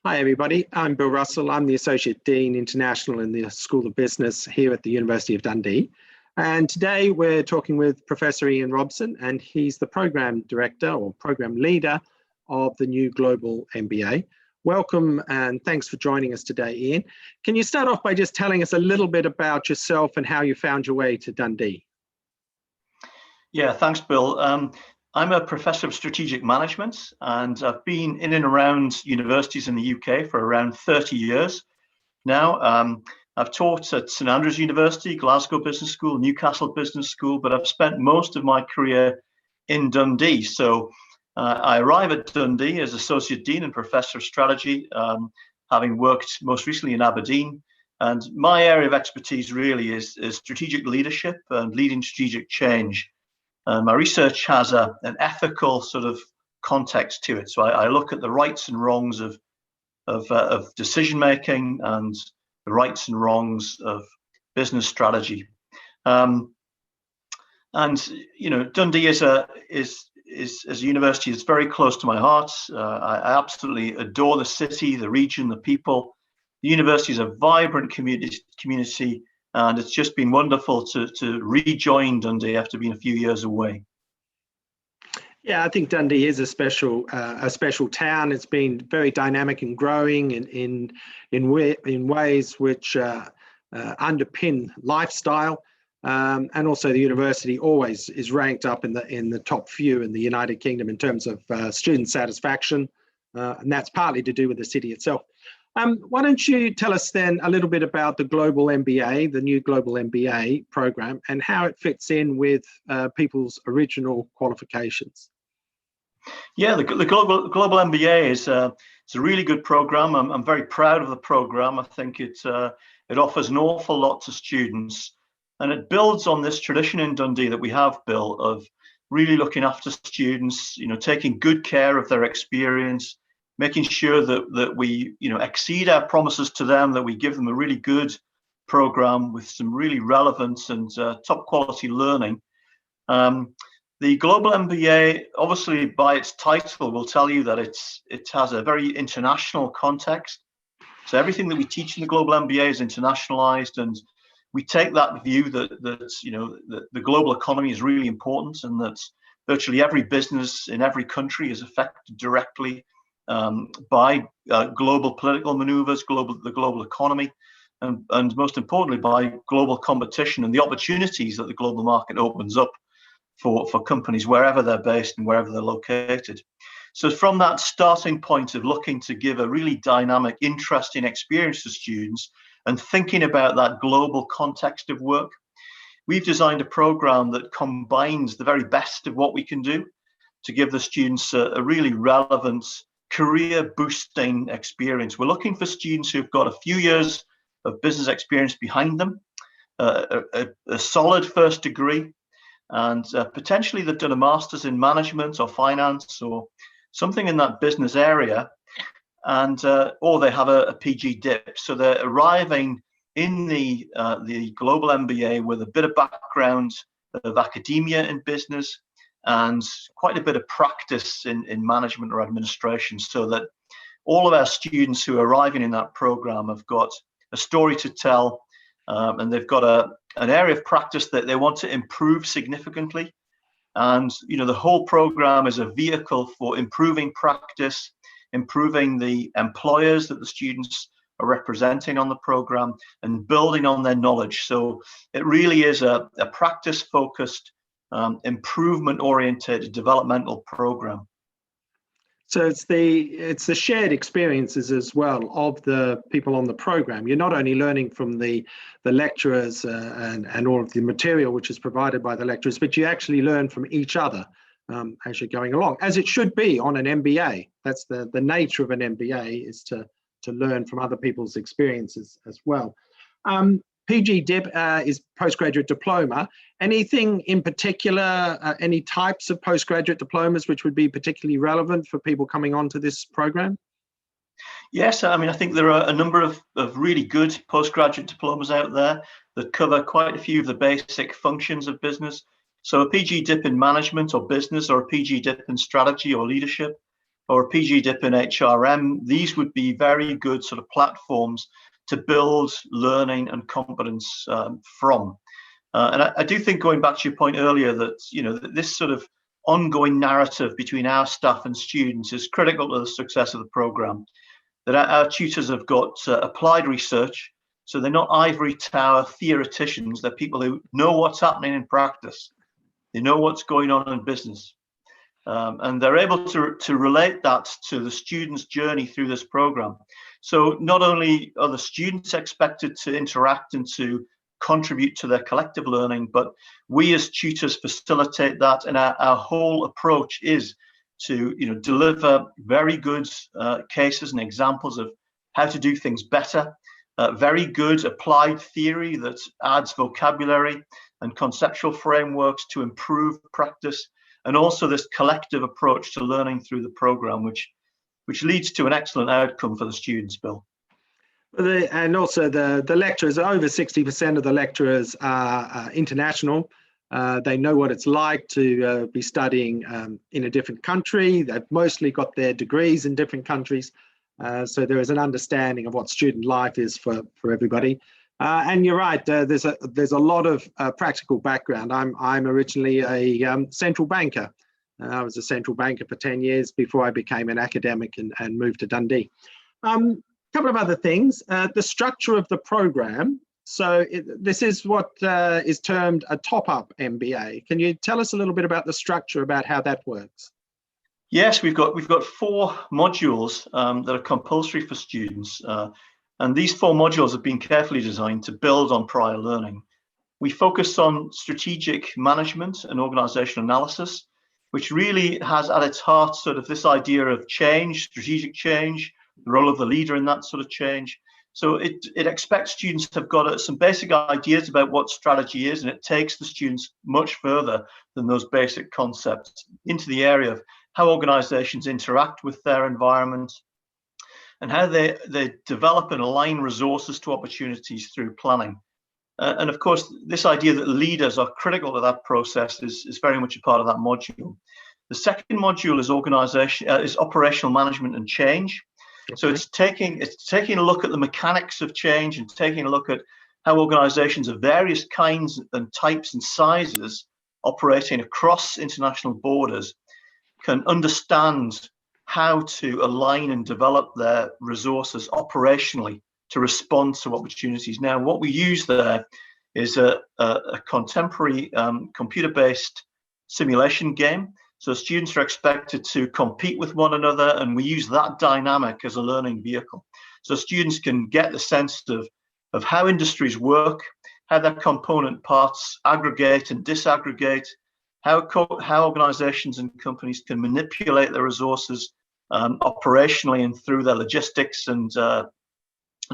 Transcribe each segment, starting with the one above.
Hi, everybody. I'm Bill Russell. I'm the Associate Dean International in the School of Business here at the University of Dundee. And today we're talking with Professor Ian Robson, and he's the Program Director or Program Leader of the new Global MBA. Welcome and thanks for joining us today, Ian. Can you start off by just telling us a little bit about yourself and how you found your way to Dundee? Yeah, thanks, Bill. I'm a professor of strategic management, and I've been in and around universities in the UK for around 30 years now. I've taught at St Andrews University, Glasgow Business School, Newcastle Business School, but I've spent most of my career in Dundee. So I arrive at Dundee as Associate Dean and Professor of Strategy, having worked most recently in Aberdeen. And my area of expertise really is strategic leadership and leading strategic change. My research has an ethical sort of context to it. So I look at the rights and wrongs of decision making and the rights and wrongs of business strategy. And you know, Dundee as a university is very close to my heart. I absolutely adore the city, the region, the people. The university is a vibrant community. And it's just been wonderful to rejoin Dundee after being a few years away. Yeah, I think Dundee is a special town. It's been very dynamic and growing in ways which underpin lifestyle, and also the university always is ranked up in the top few in the United Kingdom in terms of student satisfaction, and that's partly to do with the city itself. Why don't you tell us then a little bit about the Global MBA, the new Global MBA program, and how it fits in with people's original qualifications? Yeah, the Global MBA is it's a really good program. I'm very proud of the program. I think it offers an awful lot to students, and it builds on this tradition in Dundee that we have, Bill, of really looking after students. You know, taking good care of their experience, making sure that we, you know, exceed our promises to them, that we give them a really good program with some really relevant and top quality learning. The Global MBA, obviously by its title, will tell you that it has a very international context. So everything that we teach in the Global MBA is internationalized, and we take that view that you know, the global economy is really important, and that virtually every business in every country is affected directly by global political maneuvers, the global economy, and most importantly by global competition and the opportunities that the global market opens up for companies wherever they're based and wherever they're located. So from that starting point of looking to give a really dynamic, interesting experience to students and thinking about that global context of work, we've designed a program that combines the very best of what we can do to give the students a really relevant career boosting experience. We're looking for students who've got a few years of business experience behind them, a solid first degree, and potentially they've done a master's in management or finance or something in that business area, and or they have a PG dip. So they're arriving in the Global MBA with a bit of background of academia in business and quite a bit of practice in management or administration, so that all of our students who are arriving in that program have got a story to tell, and they've got an area of practice that they want to improve significantly. And you know, the whole program is a vehicle for improving practice, improving the employers that the students are representing on the program, and building on their knowledge. So it really is a practice-focused, improvement-oriented developmental program. So it's the shared experiences as well of the people on the program. You're not only learning from the lecturers and all of the material which is provided by the lecturers, but you actually learn from each other as you're going along, as it should be on an MBA. That's the nature of an MBA, is to learn from other people's experiences as well. PG Dip is postgraduate diploma. Anything in particular, any types of postgraduate diplomas which would be particularly relevant for people coming onto this program? Yes, I mean, I think there are a number of really good postgraduate diplomas out there that cover quite a few of the basic functions of business. So a PG Dip in management or business, or a PG Dip in strategy or leadership, or a PG dip in HRM, these would be very good sort of platforms to build learning and competence from. And I do think, going back to your point earlier, that that this sort of ongoing narrative between our staff and students is critical to the success of the program. That our tutors have got applied research, so they're not ivory tower theoreticians. They're people who know what's happening in practice. They know what's going on in business. And they're able to relate that to the students' journey through this program. So not only are the students expected to interact and to contribute to their collective learning, but we as tutors facilitate that, and our whole approach is to deliver very good cases and examples of how to do things better, very good applied theory that adds vocabulary and conceptual frameworks to improve practice, and also this collective approach to learning through the program, which leads to an excellent outcome for the students, Bill. And also the lecturers, over 60% of the lecturers are international. They know what it's like to be studying in a different country. They've mostly got their degrees in different countries. So there is an understanding of what student life is for everybody. And you're right, there's a lot of practical background. I'm originally a central banker. I was a central banker for 10 years before I became an academic and moved to Dundee. Couple of other things, the structure of the program. So this is what is termed a top-up MBA. Can you tell us a little bit about the structure, about how that works? Yes, we've got 4 modules that are compulsory for students, and these 4 modules have been carefully designed to build on prior learning. We focus on strategic management and organizational analysis, which really has at its heart sort of this idea of change, strategic change, the role of the leader in that sort of change. So it expects students to have got some basic ideas about what strategy is, and it takes the students much further than those basic concepts into the area of how organizations interact with their environment and how they develop and align resources to opportunities through planning. And of course, this idea that leaders are critical to that process is very much a part of that module. The second module is operational management and change. Okay. So it's taking a look at the mechanics of change and taking a look at how organizations of various kinds and types and sizes operating across international borders can understand how to align and develop their resources operationally to respond to opportunities. Now, what we use there is a contemporary computer-based simulation game. So students are expected to compete with one another, and we use that dynamic as a learning vehicle. So students can get the sense of how industries work, how their component parts aggregate and disaggregate, how organizations and companies can manipulate their resources operationally and through their logistics and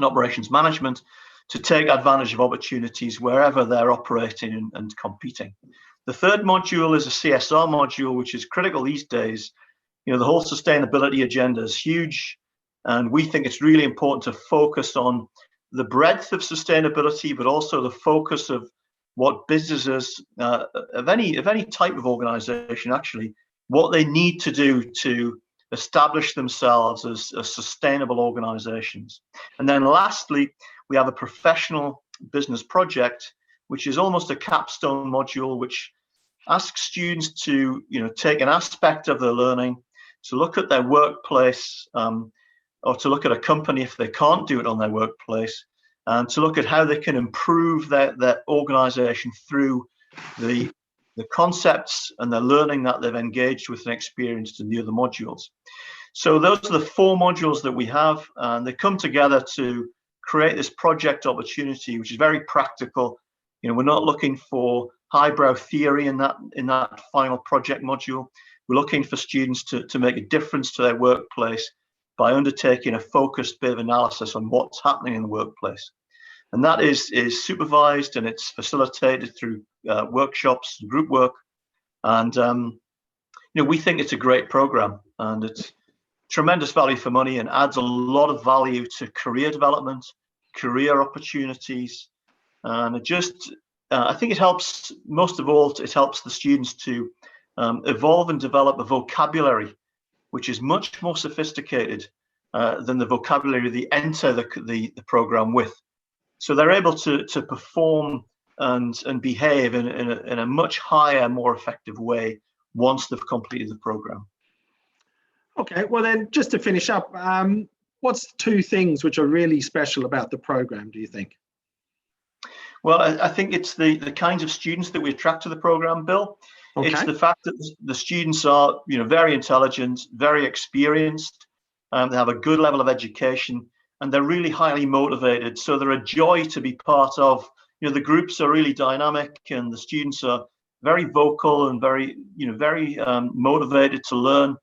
operations management to take advantage of opportunities wherever they're operating and competing. The third module is a CSR module, which is critical these days. The whole sustainability agenda is huge, and we think it's really important to focus on the breadth of sustainability, but also the focus of what businesses of any type of organization, actually, what they need to do to establish themselves as sustainable organizations. And then lastly, we have a professional business project, which is almost a capstone module, which asks students to take an aspect of their learning, to look at their workplace, or to look at a company if they can't do it on their workplace, and to look at how they can improve their organization through the concepts and the learning that they've engaged with and experienced in the other modules. So those are the 4 modules that we have, and they come together to create this project opportunity, which is very practical. We're not looking for highbrow theory in that final project module. We're looking for students to make a difference to their workplace by undertaking a focused bit of analysis on what's happening in the workplace. And that is supervised, and it's facilitated through workshops and group work. And we think it's a great program, and it's tremendous value for money and adds a lot of value to career development, career opportunities. And I think it helps, most of all, it helps the students to evolve and develop a vocabulary which is much more sophisticated than the vocabulary they enter the program with. So they're able to perform and behave in a much higher, more effective way once they've completed the program. Okay, well then, just to finish up, what's 2 things which are really special about the program, do you think? Well, I think it's the kinds of students that we attract to the program, Bill. Okay. It's the fact that the students are, very intelligent, very experienced, they have a good level of education, and they're really highly motivated. So they're a joy to be part of. The groups are really dynamic, and the students are very vocal and very motivated to learn.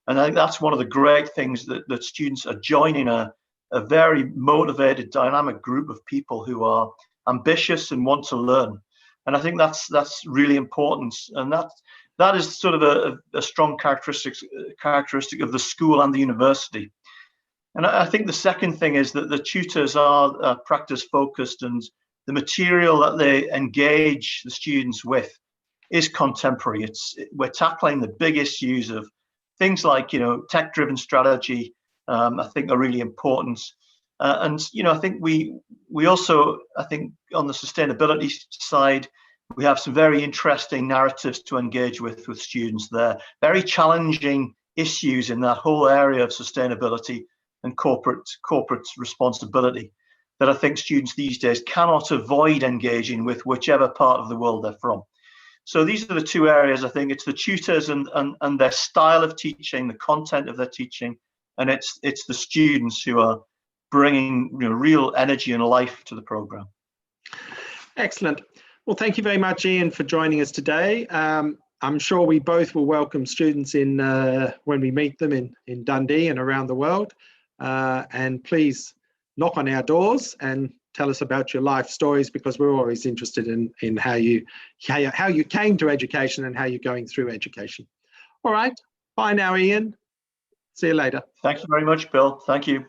And I think that's one of the great things, that students are joining a very motivated, dynamic group of people who are ambitious and want to learn. And I think that's really important. And that is sort of a strong characteristic of the school and the university. And I think the second thing is that the tutors are practice focused, and the material that they engage the students with is contemporary. We're tackling the big issues of things like, tech-driven strategy, I think are really important. And, I think we also, I think on the sustainability side, we have some very interesting narratives to engage with students there. Very challenging issues in that whole area of sustainability and corporate responsibility that I think students these days cannot avoid engaging with, whichever part of the world they're from. So these are the 2 areas. I think it's the tutors and their style of teaching, the content of their teaching, and it's the students who are bringing real energy and life to the program. Excellent. Well, thank you very much, Ian, for joining us today. I'm sure we both will welcome students when we meet them in Dundee and around the world. And please knock on our doors and tell us about your life stories, because we're always interested in how you came to education and how you're going through education. All right. Bye now, Ian. See you later. Thank you very much, Bill. Thank you.